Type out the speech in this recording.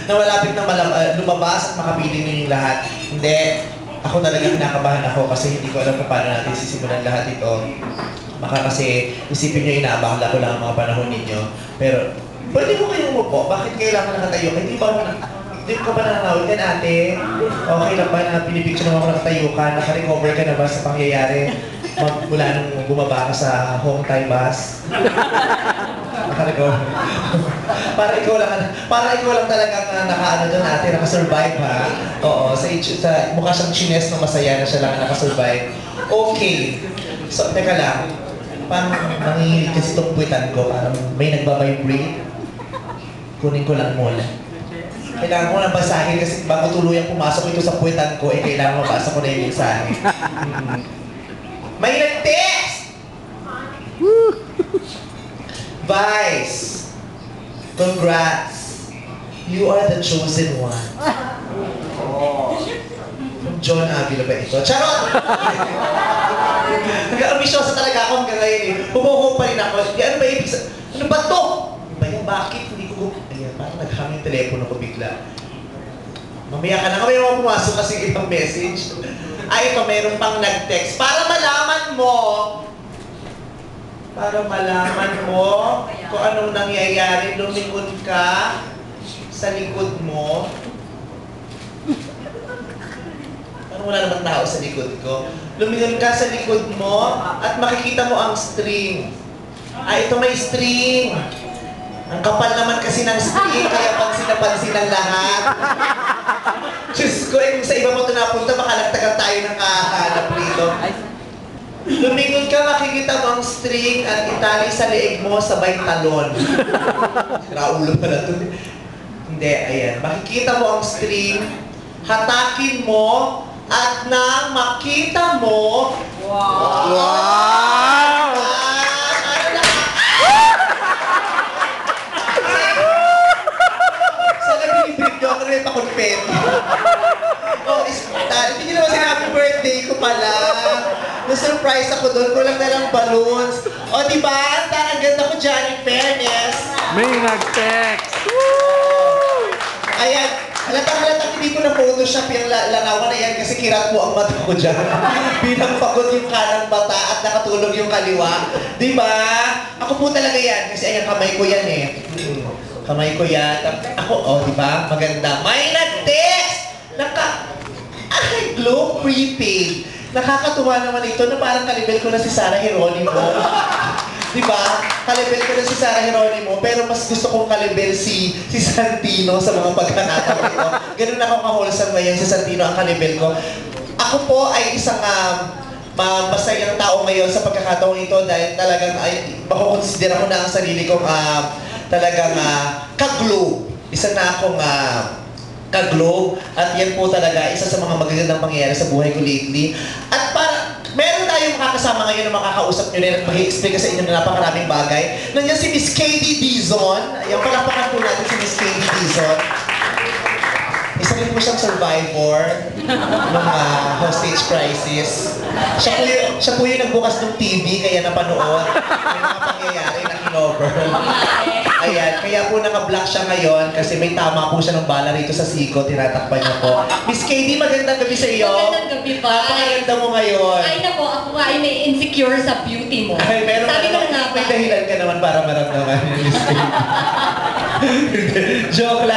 na malapit na lumabas at makapiling niyo yung lahat. Hindi. Ako talaga kinakabahan ako kasi hindi ko alam kung paano natin sisimulan lahat ito. Baka kasi isipin niyo inaabala ko lang ang mga panahon ninyo. Pero, pwede ko kayong umupo? Bakit kailangan nakatayo? Hindi ko ba nananawid yan, ate? Okay lang ba na pinipicture naman ako nakatayo ka? Naka-recover ka na ba sa pangyayari? Mula nung bumaba ka sa Hong Thai bus? Naka-recover. para ikaw lang talagang naka-ano doon, ate, naka-survive ha? Oo, sa mukha siyang chines na masaya na siya lang naka-survive. Okay. So, teka lang. Parang nanginginig kasi itong puwitan ko. Parang may nagbabibrate. Kunin ko lang muna. Kailangan ko nang basahin kasi bago tuluyang pumasok ito sa puwitan ko, kailangan mabasa ko na yung mensahe. May nag-text! Vice! Congrats! You are the chosen one. John Avila ba ito? Charot! Nag-ambisyosa talaga ako hanggang ngayon eh. Humuhong pa rin ako. Ano ba ibig sabihin? Ano ba to? Bakit hindi ko... Ayan, parang naghang yung telepono ko bigla. Mamaya ka na. Mamaya mo pumasok kasi ibang message. Ay, ito, meron pang nag-text. Para malaman mo kung anong nangyayari, lumingon ka sa likod mo. Parang wala naman tao sa likod ko. Lumingon ka sa likod mo at makikita mo ang string. Ay, ito may string. Ang kapal naman kasi ng string, kaya pansin na pansin ng lahat. Diyos ko, kung sa iba mo ito napunta, baka nagtagal tayo ng kahanap rito. Lumingon ka, makikita mo ang string at itali sa leeg mo sabay talon. Raulo pa na ito. Hindi, ayan. Makikita mo ang string, hatakin mo, at nang makita mo... Wow! May pakunpet. Hindi nyo naman sinabi birthday ko pala. Na-surprise ako doon. Kulang na lang balloons. O diba? Ang ganda ko dyan, in fairness. May nag-text. Ayan. Halatang hindi ko na Photoshop yung langawan na yan kasi kirat mo ang mata ko dyan. Bilang pagod yung kanang mata at nakatulog yung kaliwa. Diba? Ako po talaga yan. Kasi ayan, kamay ko yan eh. Kamay ko yan. Ako, diba? Maganda. May nag-text! Glow prepaid. Nakakatuwa naman ito na parang kalibel ko na si Sarah Geronimo. Diba? Kalibel ko na si Sarah Geronimo, pero mas gusto kong kalibel si Santino sa mga pagkakataon ito. Ganun ako ka-wholesome ngayon si Santino ang kalibel ko. Ako po ay isang masayang tao ngayon sa pagkakataon ito dahil talagang makukonsidera ko na ang sarili kong talagang ka-globe. Isa na akong ka-globe. At yan po talaga, isa sa mga magagandang pangyayari sa buhay ko lately. At meron tayong makakasama ngayon na makakausap nyo rin at mag-i-explain sa inyo na napakaraming bagay. Nandiyan si Miss Katie Dizon. Ayan, palapakan po natin si Miss Katie Dizon. Isa rin po siyang survivor ng hostage crisis. Siya po yung nagbukas ng TV, kaya napanood yung mga pangyayari na kinover. Ayan, kaya po naka-block siya ngayon kasi may tama po siya ng bala rito sa siko, tinatakpan niya po. Miss Katie, magandang gabi sa iyo. Magandang gabi pa. Napakaganda mo ngayon. Ay nako, ako nga ay may insecure sa beauty mo. Ay, meron Sabi ko nga may dahilan ka naman para maramdaman, Miss Katie. Joke lang.